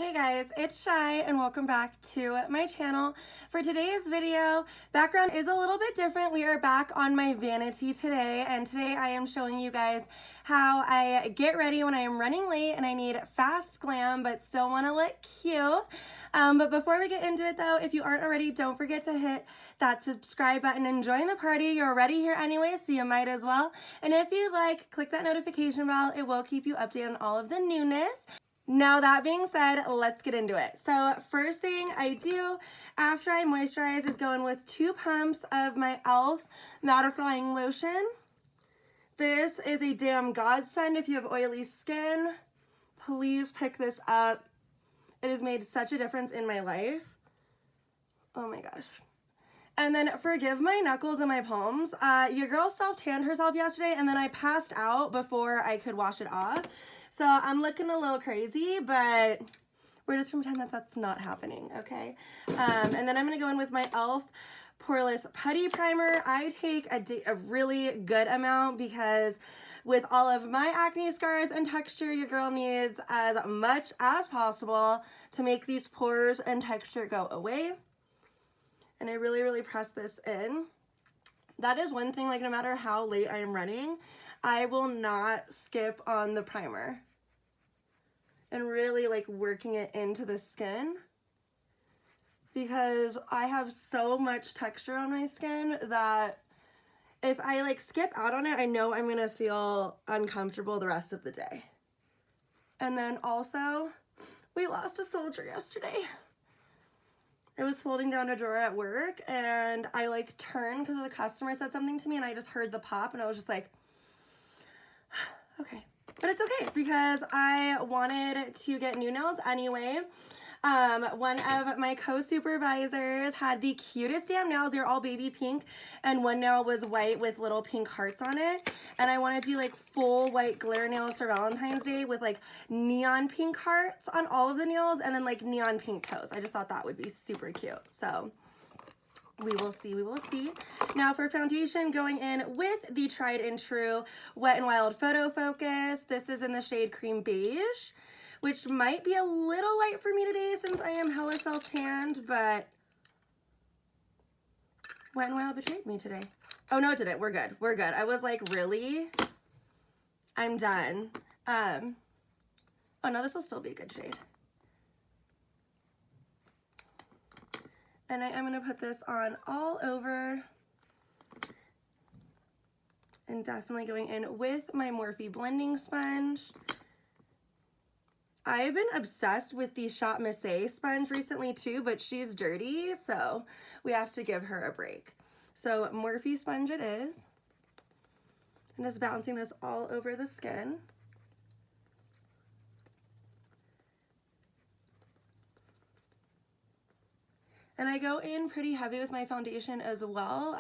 Hey guys, it's Shy and welcome back to my channel. For today's video, background is a little bit different. We are back on my vanity today, and today I am showing you guys how I get ready when I am running late and I need fast glam but still want to look cute. But before we get into it though, if you aren't already, don't forget to hit that subscribe button and join the party. You're already here anyway, so you might as well. And if you like, click that notification bell. It will keep you updated on all of the newness. Now that being said, let's get into it. So first thing I do after I moisturize is go in with 2 pumps of my e.l.f. mattifying lotion. This is a damn godsend if you have oily skin. Please pick this up. It has made such a difference in my life. Oh my gosh. And then forgive my knuckles and my palms. Your girl self-tanned herself yesterday and then I passed out before I could wash it off. So I'm looking a little crazy, but we're just gonna pretend that that's not happening, okay? And then I'm gonna go in with my e.l.f. poreless putty primer. I take a really good amount because with all of my acne scars and texture, your girl needs as much as possible to make these pores and texture go away. And I really press this in. That is one thing, like no matter how late I am running, I will not skip on the primer and really like working it into the skin because I have so much texture on my skin that if I like skip out on it, I know I'm gonna feel uncomfortable the rest of the day. And then also, we lost a soldier yesterday. I was folding down a drawer at work and I like turned because the customer said something to me and I just heard the pop and I was just like, okay. But it's okay because I wanted to get new nails anyway. One of my co-supervisors had the cutest damn nails. They're all baby pink and one nail was white with little pink hearts on it. And I want to do like full white glitter nails for Valentine's Day with like neon pink hearts on all of the nails and then like neon pink toes. I just thought that would be super cute. So we will see, we will see. Now for foundation, going in with the tried and true Wet n Wild Photofocus. This is in the shade Cream Beige, which might be a little light for me today since I am hella self-tanned, but Wet n Wild betrayed me today. Oh no, it didn't. We're good. We're good. I was like, really? I'm done. Oh no, this will still be a good shade. And I am going to put this on all over and definitely going in with my Morphe blending sponge. I've been obsessed with the Shop Mercier sponge recently too, but she's dirty, so we have to give her a break. So Morphe sponge it is. I'm just bouncing this all over the skin. And I go in pretty heavy with my foundation as well,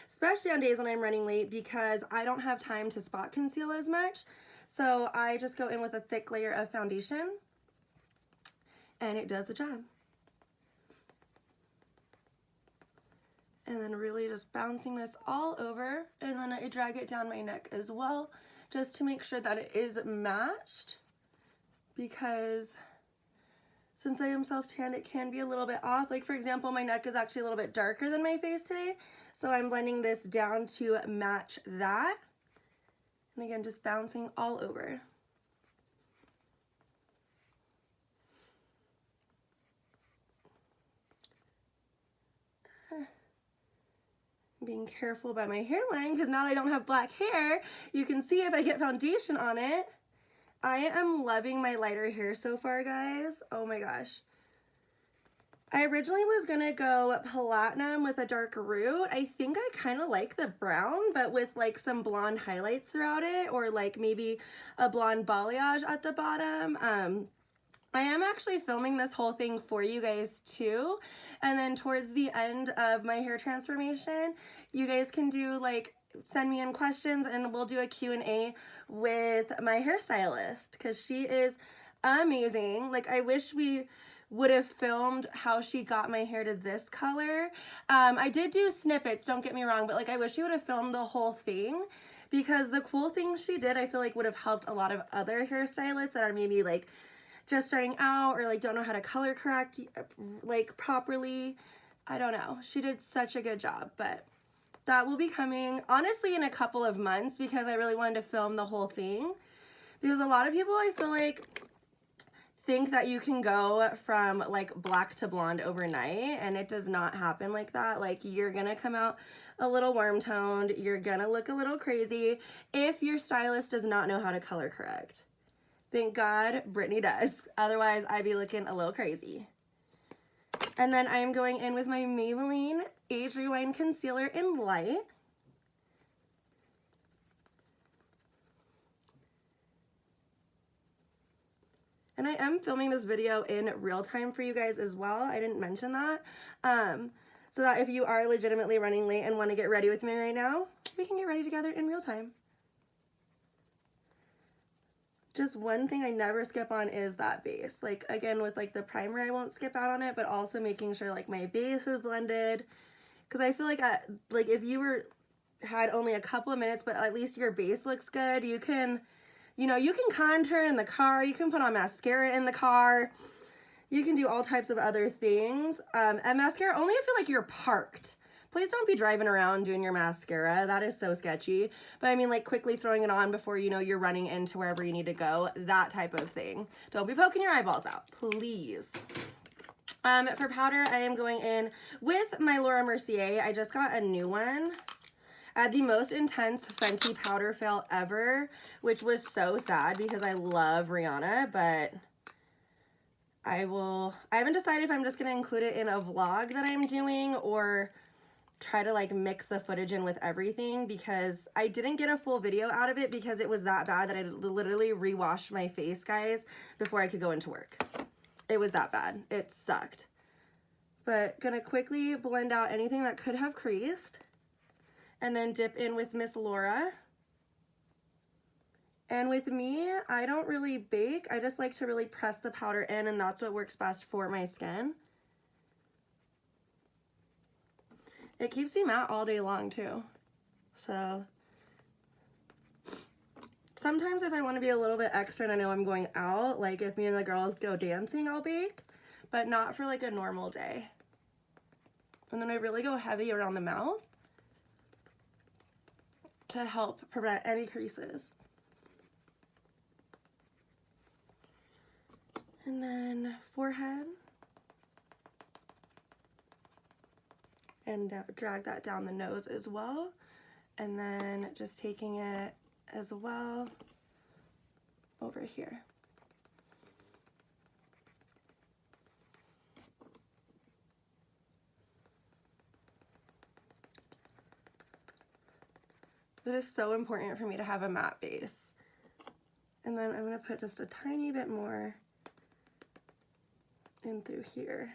especially on days when I'm running late because I don't have time to spot conceal as much. So I just go in with a thick layer of foundation and it does the job. And then really just bouncing this all over and then I drag it down my neck as well just to make sure that it is matched because since I am self-tanned, it can be a little bit off. Like for example, my neck is actually a little bit darker than my face today. So I'm blending this down to match that. And again, just bouncing all over. Being careful about my hairline because now that I don't have black hair, you can see if I get foundation on it. I am loving my lighter hair so far, guys. Oh my gosh. I originally was gonna go platinum with a dark root. I think I kind of like the brown, but with like some blonde highlights throughout it, or like maybe a blonde balayage at the bottom. I am actually filming this whole thing for you guys too. And then towards the end of my hair transformation, you guys can do like, send me in questions and we'll do a Q&A with my hairstylist because she is amazing. Like I wish we would have filmed how she got my hair to this color. I did do snippets, don't get me wrong, but like I wish she would have filmed the whole thing because the cool things she did I feel like would have helped a lot of other hairstylists that are maybe like just starting out or like don't know how to color correct like properly. I don't know. She did such a good job, but that will be coming honestly in a couple of months because I really wanted to film the whole thing. Because a lot of people, I feel like, think that you can go from like black to blonde overnight, and it does not happen like that. Like, you're gonna come out a little warm toned, you're gonna look a little crazy if your stylist does not know how to color correct. Thank God Brittany does, otherwise I'd be looking a little crazy. And then I'm going in with my Maybelline Age Rewind Concealer in Light. And I am filming this video in real time for you guys as well. I didn't mention that. So that if you are legitimately running late and want to get ready with me right now, we can get ready together in real time. Just one thing I never skip on is that base. Like, again, with like the primer, I won't skip out on it, but also making sure like my base is blended. Because I feel like if you had only a couple of minutes, but at least your base looks good, you can, you know, you can contour in the car, you can put on mascara in the car, you can do all types of other things. And mascara, only if you feel like you're parked. Please don't be driving around doing your mascara. That is so sketchy. But I mean, like, quickly throwing it on before you know you're running into wherever you need to go. That type of thing. Don't be poking your eyeballs out, please. For powder, I am going in with my Laura Mercier. I just got a new one. I had the most intense Fenty powder fail ever, which was so sad because I love Rihanna, but I haven't decided if I'm just going to include it in a vlog that I'm doing or try to like mix the footage in with everything, because I didn't get a full video out of it because it was that bad that I literally rewashed my face, guys, before I could go into work. It was that bad. It sucked. But gonna quickly blend out anything that could have creased and then dip in with Miss Laura. And with me, I don't really bake. I just like to really press the powder in, and that's what works best for my skin. It keeps me matte all day long too. So sometimes if I want to be a little bit extra and I know I'm going out, like if me and the girls go dancing, I'll bake, but not for like a normal day. And then I really go heavy around the mouth to help prevent any creases. And then forehead. And drag that down the nose as well. And then just taking it as well over here. It is so important for me to have a matte base. And then I'm going to put just a tiny bit more in through here.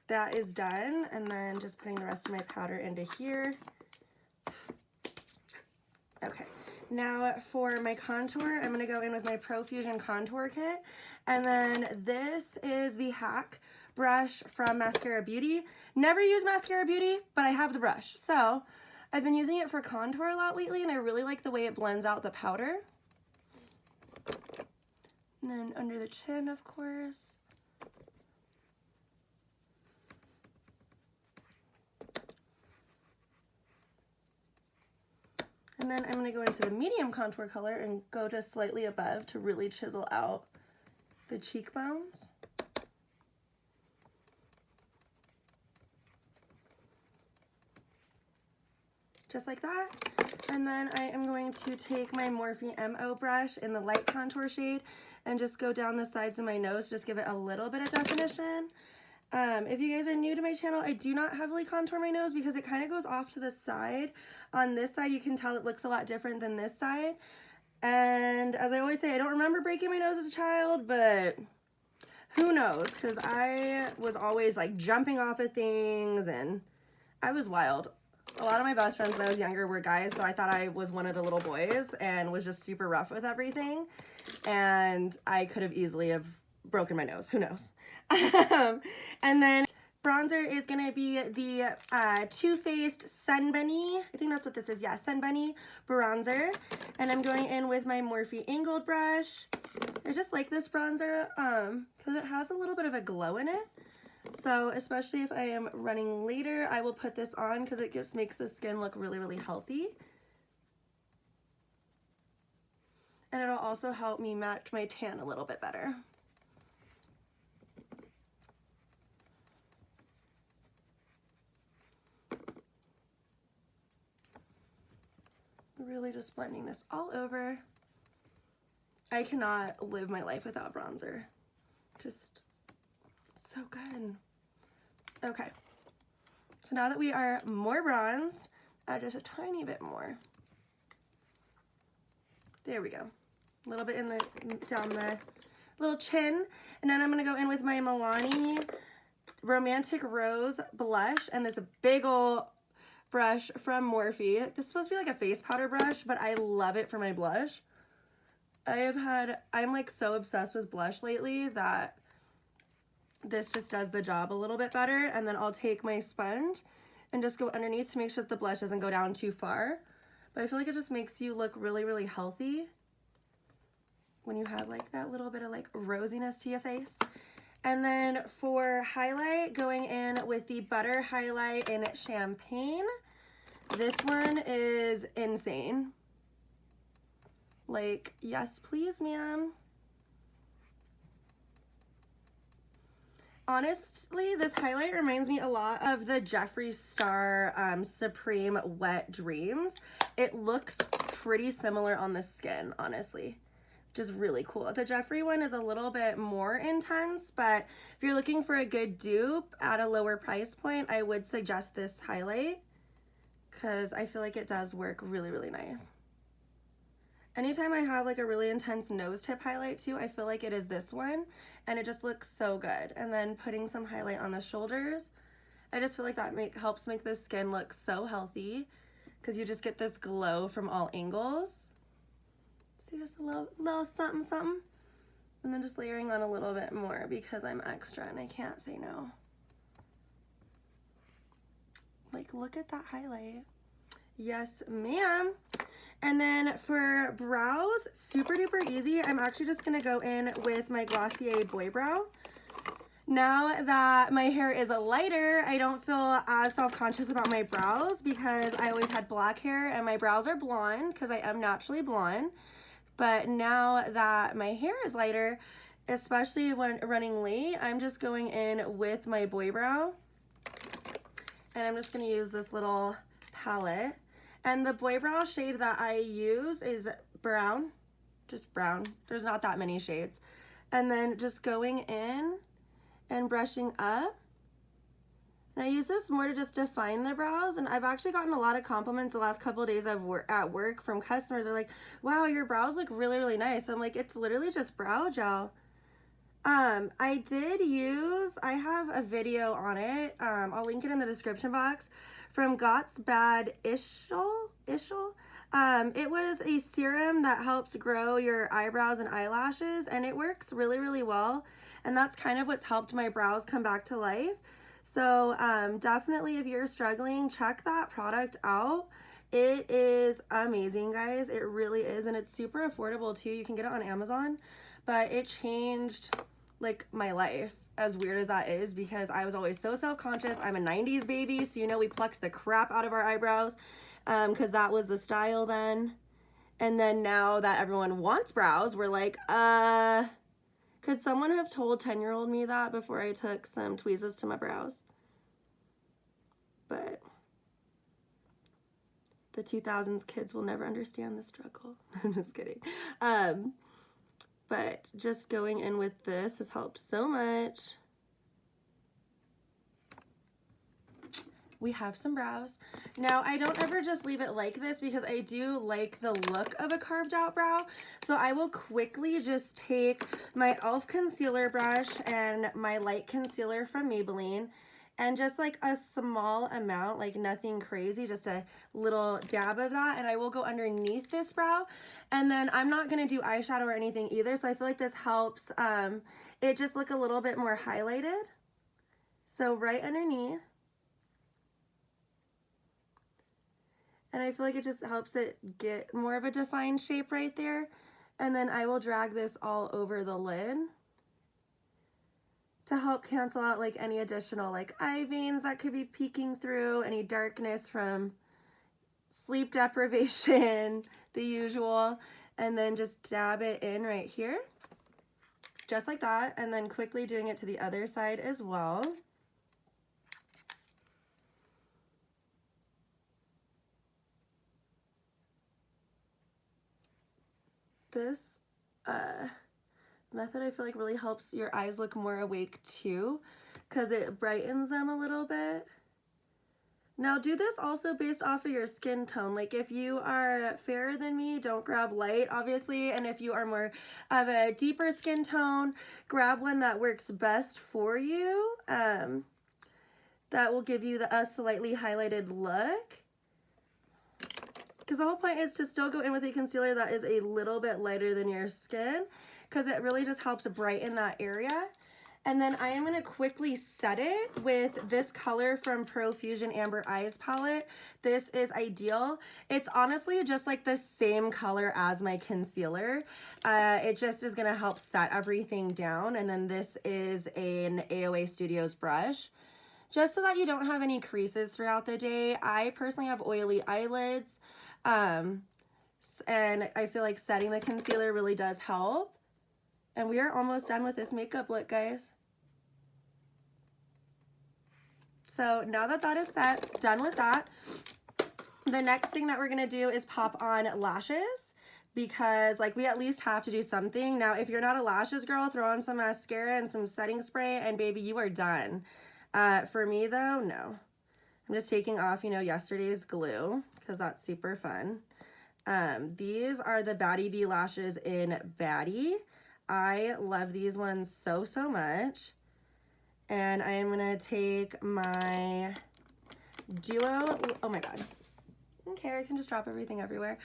That is done, and then just putting the rest of my powder into here. Okay, now for my contour, I'm gonna go in with my Profusion Contour Kit, and then this is the Hack brush from Mascara Beauty. Never use Mascara Beauty, but I have the brush. So I've been using it for contour a lot lately, and I really like the way it blends out the powder. And then under the chin, of course. And then I'm going to go into the medium contour color and go just slightly above to really chisel out the cheekbones. Just like that. And then I am going to take my Morphe MO brush in the light contour shade and just go down the sides of my nose, just give it a little bit of definition. If you guys are new to my channel, I do not heavily contour my nose because it kind of goes off to the side. On this side, you can tell it looks a lot different than this side. And as I always say, I don't remember breaking my nose as a child, but who knows? Because I was always like jumping off of things and I was wild. A lot of my best friends when I was younger were guys, so I thought I was one of the little boys and was just super rough with everything. And I could have easily have broken my nose, who knows? And then bronzer is going to be the Too Faced Sunbunny. I think that's what this is. Yeah, Sunbunny bronzer. And I'm going in with my Morphe angled brush. I just like this bronzer because it has a little bit of a glow in it. So especially if I am running later, I will put this on because it just makes the skin look really, really healthy. And it'll also help me match my tan a little bit better. Really just blending this all over. I cannot live my life without bronzer. Just so good. Okay, so now that we are more bronzed, add just a tiny bit more. There we go. A little bit in the down the little chin, and then I'm gonna go in with my Milani Romantic Rose blush and this big ol' brush from Morphe. This is supposed to be like a face powder brush, but I love it for my blush. I'm like so obsessed with blush lately that this just does the job a little bit better. And then I'll take my sponge and just go underneath to make sure that the blush doesn't go down too far. But I feel like it just makes you look really, really healthy when you have like that little bit of like rosiness to your face. And then for highlight, going in with the Butter Highlight in Champagne. This one is insane. Like, yes, please, ma'am. Honestly, this highlight reminds me a lot of the Jeffree Star Supreme Wet Dreams. It looks pretty similar on the skin, honestly, which is really cool. The Jeffree one is a little bit more intense, but if you're looking for a good dupe at a lower price point, I would suggest this highlight because I feel like it does work really, really nice. Anytime I have like a really intense nose tip highlight too, I feel like it is this one, and it just looks so good. And then putting some highlight on the shoulders, I just feel like that helps make the skin look so healthy because you just get this glow from all angles. See, just a little something, something. And then just layering on a little bit more because I'm extra and I can't say no. Like, look at that highlight. Yes, ma'am. And then for brows, super duper easy. I'm actually just gonna go in with my Glossier Boy Brow. Now that my hair is lighter, I don't feel as self-conscious about my brows because I always had black hair and my brows are blonde because I am naturally blonde. But now that my hair is lighter, especially when running late, I'm just going in with my Boy Brow. And I'm just gonna use this little palette. And the Boy Brow shade that I use is brown, just brown. There's not that many shades. And then just going in and brushing up. And I use this more to just define the brows. And I've actually gotten a lot of compliments the last couple of days at work from customers. They're like, wow, your brows look really, really nice. I'm like, it's literally just brow gel. I have a video on it. I'll link it in the description box. From Gott's Bad Ishel. It was a serum that helps grow your eyebrows and eyelashes, and it works really, really well. And that's kind of what's helped my brows come back to life. So definitely, if you're struggling, check that product out. It is amazing, guys. It really is, and it's super affordable too. You can get it on Amazon, but it changed like my life. As weird as that is, because I was always so self-conscious. I'm a 90s baby, so you know we plucked the crap out of our eyebrows because that was the style then. And then now that everyone wants brows, we're like, could someone have told 10-year-old me that before I took some tweezers to my brows? But the 2000s kids will never understand the struggle. I'm just kidding. But just going in with this has helped so much. We have some brows. Now, I don't ever just leave it like this because I do like the look of a carved out brow. So I will quickly just take my e.l.f. concealer brush and my light concealer from Maybelline and just like a small amount, like nothing crazy, just a little dab of that, and I will go underneath this brow. And then I'm not gonna do eyeshadow or anything either, so I feel like this helps it just look a little bit more highlighted. So right underneath. And I feel like it just helps it get more of a defined shape right there. And then I will drag this all over the lid to help cancel out like any additional like eye veins that could be peeking through, any darkness from sleep deprivation, the usual. And then just dab it in right here, just like that. And then quickly doing it to the other side as well. This method I feel like really helps your eyes look more awake too, because it brightens them a little bit. Now do this also based off of your skin tone. Like if you are fairer than me, don't grab light, obviously. And if you are more of a deeper skin tone, grab one that works best for you. That will give you a slightly highlighted look. Because the whole point is to still go in with a concealer that is a little bit lighter than your skin, because it really just helps brighten that area. And then I am going to quickly set it with this color from Profusion Amber Eyes palette. This is ideal. It's honestly just like the same color as my concealer. It just is going to help set everything down. And then this is an AOA Studios brush, just so that you don't have any creases throughout the day. I personally have oily eyelids. And I feel like setting the concealer really does help. And we are almost done with this makeup look, guys. So now that that is set, done with that, the next thing that we're gonna do is pop on lashes, because like we at least have to do something. Now, if you're not a lashes girl, throw on some mascara and some setting spray and baby, you are done. For me though, no. I'm just taking off, you know, yesterday's glue, because that's super fun. These are the Baddie Bee lashes in Baddie. I love these ones so, so much. And I am going to take my Duo, oh my God. Okay, I can just drop everything everywhere.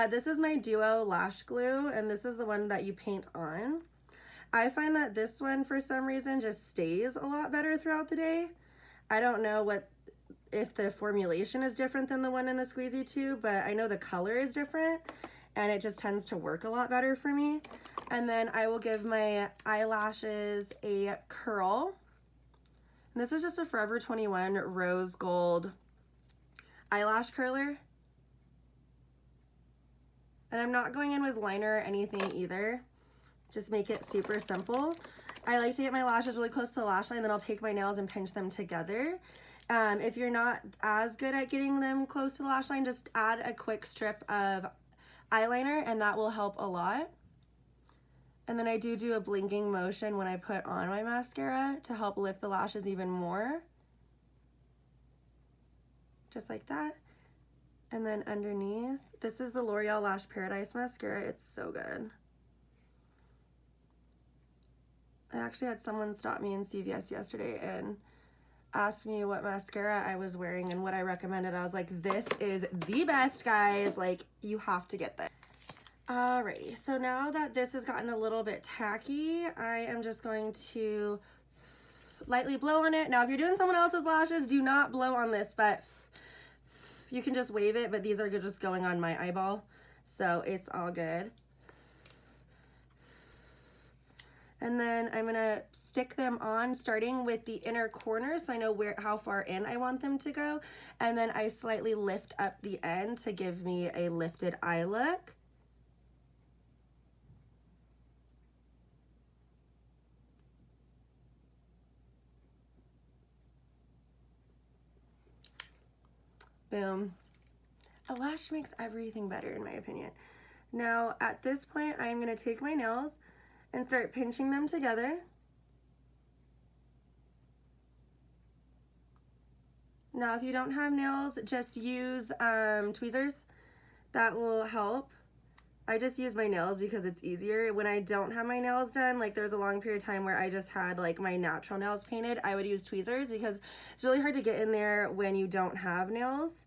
This is my Duo lash glue, and this is the one that you paint on. I find that this one, for some reason, just stays a lot better throughout the day. I don't know if the formulation is different than the one in the squeezy tube, but I know the color is different and it just tends to work a lot better for me. And then I will give my eyelashes a curl. And this is just a Forever 21 rose gold eyelash curler. And I'm not going in with liner or anything either. Just make it super simple. I like to get my lashes really close to the lash line, then I'll take my nails and pinch them together. If you're not as good at getting them close to the lash line, just add a quick strip of eyeliner and that will help a lot. And then I do a blinking motion when I put on my mascara to help lift the lashes even more. Just like that. And then underneath, this is the L'Oreal Lash Paradise mascara. It's so good. I actually had someone stop me in CVS yesterday and asked me what mascara I was wearing and what I recommended. I was like, this is the best, guys. Like, you have to get this. Alrighty, so now that this has gotten a little bit tacky, I am just going to lightly blow on it. Now, if you're doing someone else's lashes, do not blow on this, but you can just wave it, but these are just going on my eyeball, so it's all good. And then I'm gonna stick them on, starting with the inner corner, so I know how far in I want them to go. And then I slightly lift up the end to give me a lifted eye look. Boom. A lash makes everything better, in my opinion. Now, at this point, I'm gonna take my nails and start pinching them together. Now, if you don't have nails, just use tweezers. That will help. I just use my nails because it's easier. When I don't have my nails done, like there's a long period of time where I just had like my natural nails painted, I would use tweezers because it's really hard to get in there when you don't have nails.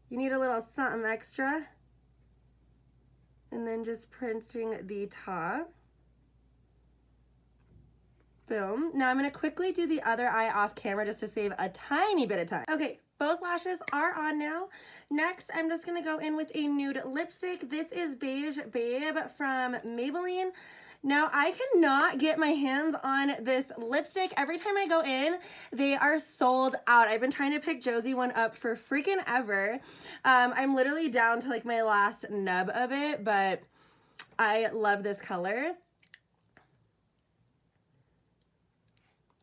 You need a little something extra. And then just printing the top. Boom. Now I'm going to quickly do the other eye off camera just to save a tiny bit of time. Okay, both lashes are on now. Next, I'm just going to go in with a nude lipstick. This is Beige Babe from Maybelline. Now, I cannot get my hands on this lipstick. Every time I go in, they are sold out. I've been trying to pick Josie one up for freaking ever. I'm literally down to like my last nub of it, but I love this color.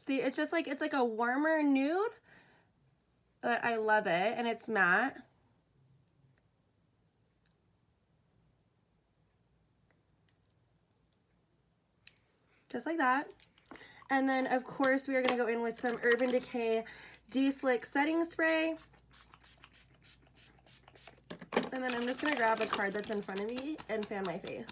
See, it's just like, it's like a warmer nude, but I love it, and it's matte. Just like that. And then, of course, we are going to go in with some Urban Decay De-Slick Setting Spray. And then I'm just going to grab a card that's in front of me and fan my face.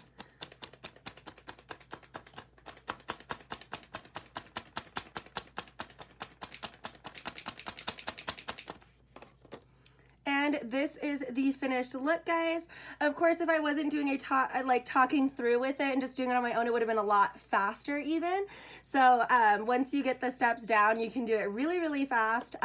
And this is the finished look, guys. Of course, if I wasn't doing a talking through with it and just doing it on my own, it would have been a lot faster even. So once you get the steps down, you can do it really, really fast.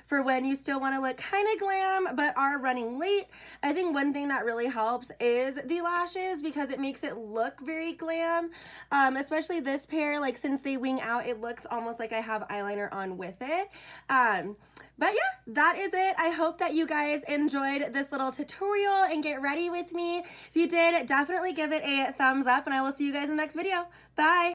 For when you still want to look kind of glam but are running late, I think one thing that really helps is the lashes, because it makes it look very glam. Especially this pair, like since they wing out, it looks almost like I have eyeliner on with it. But yeah, that is it. I hope that you guys enjoyed this little tutorial and get ready with me. If you did, definitely give it a thumbs up, and I will see you guys in the next video. Bye!